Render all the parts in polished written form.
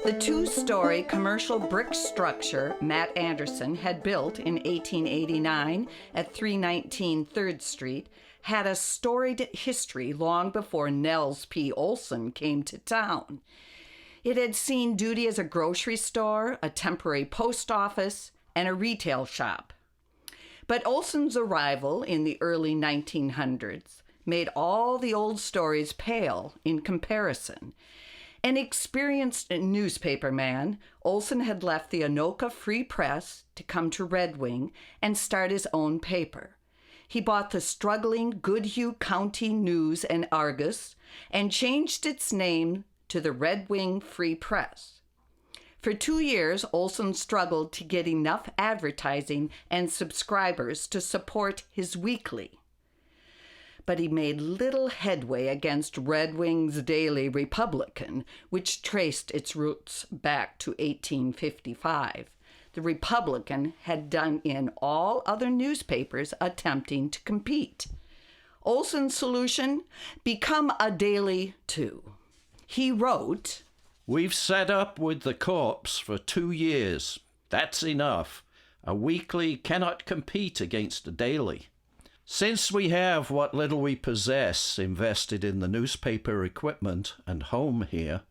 The two-story commercial brick structure Matt Anderson had built in 1889 at 319 3rd Street had a storied history long before Nels P. Olson came to town. It had seen duty as a grocery store, a temporary post office, and a retail shop. But Olson's arrival in the early 1900s made all the old stories pale in comparison. An experienced newspaperman, Olson had left the Anoka Free Press to come to Red Wing and start his own paper. He bought the struggling Goodhue County News and Argus and changed its name to the Red Wing Free Press. For 2 years, Olson struggled to get enough advertising and subscribers to support his weekly. But he made little headway against Red Wing's Daily Republican, which traced its roots back to 1855. The Republican had done in all other newspapers attempting to compete. Olson's solution? Become a daily too. He wrote, "We've sat up with the corpse for 2 years. That's enough. A weekly cannot compete against a daily. Since we have what little we possess invested in the newspaper equipment and home here,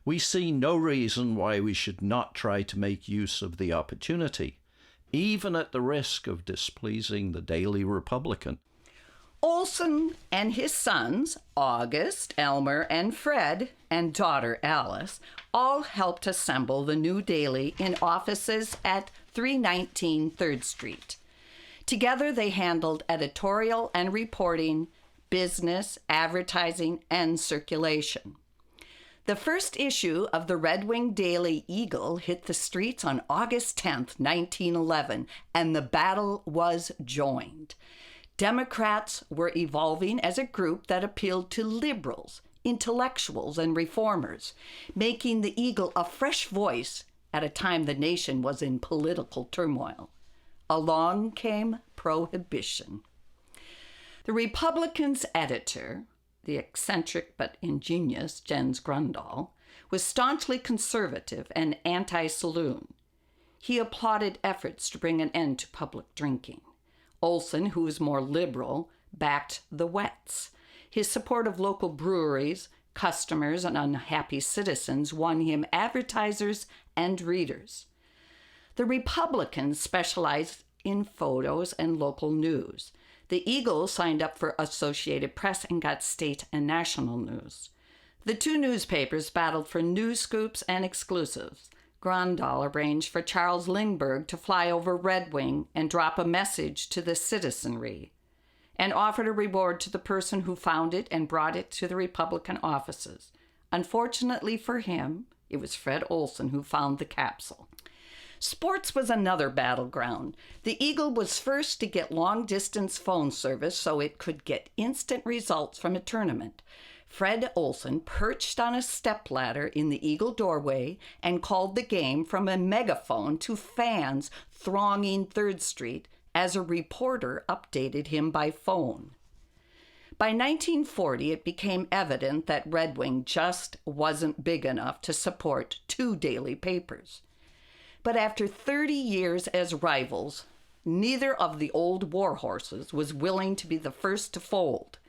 we see no reason why we should not try to make use of the opportunity, even at the risk of displeasing the Daily Republican." Olson and his sons, August, Elmer, and Fred, and daughter Alice, all helped assemble the new daily in offices at 319 3rd Street. Together, they handled editorial and reporting, business, advertising, and circulation. The first issue of the Red Wing Daily Eagle hit the streets on August 10th, 1911, and the battle was joined. Democrats were evolving as a group that appealed to liberals, intellectuals, and reformers, making the Eagle a fresh voice at a time the nation was in political turmoil. Along came Prohibition. The Republican's editor, the eccentric but ingenious Jens Grundahl, was staunchly conservative and anti-saloon. He applauded efforts to bring an end to public drinking. Olson, who was more liberal, backed the wets. His support of local breweries, customers, and unhappy citizens won him advertisers and readers. The Republicans specialized in photos and local news. The Eagle signed up for Associated Press and got state and national news. The two newspapers battled for news scoops and exclusives. Grundahl arranged for Charles Lindbergh to fly over Red Wing and drop a message to the citizenry, and offered a reward to the person who found it and brought it to the Republican offices. Unfortunately for him, it was Fred Olson who found the capsule. Sports was another battleground. The Eagle was first to get long-distance phone service so it could get instant results from a tournament. Fred Olson perched on a stepladder in the Eagle doorway and called the game from a megaphone to fans thronging 3rd Street as a reporter updated him by phone. By 1940, it became evident that Red Wing just wasn't big enough to support 2 daily papers. But after 30 years as rivals, neither of the old warhorses was willing to be the first to fold,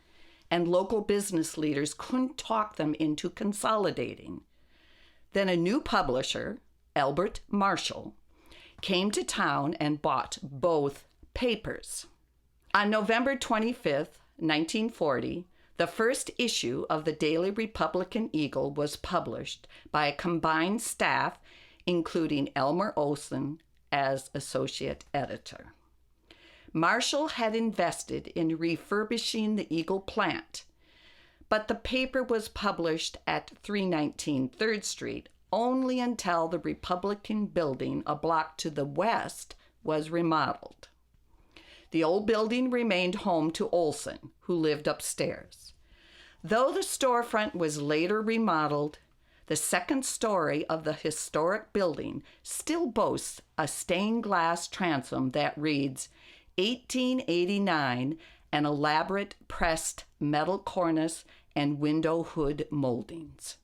and local business leaders couldn't talk them into consolidating. Then a new publisher, Albert Marshall, came to town and bought both papers. On November 25th, 1940, the first issue of the Daily Republican Eagle was published by a combined staff including Elmer Olson as associate editor. Marshall had invested in refurbishing the Eagle plant, but the paper was published at 319 3rd Street only until the Republican building a block to the west was remodeled. The old building remained home to Olson, who lived upstairs. Though the storefront was later remodeled, the second story of the historic building still boasts a stained glass transom that reads 1889, an elaborate pressed metal cornice and window hood moldings.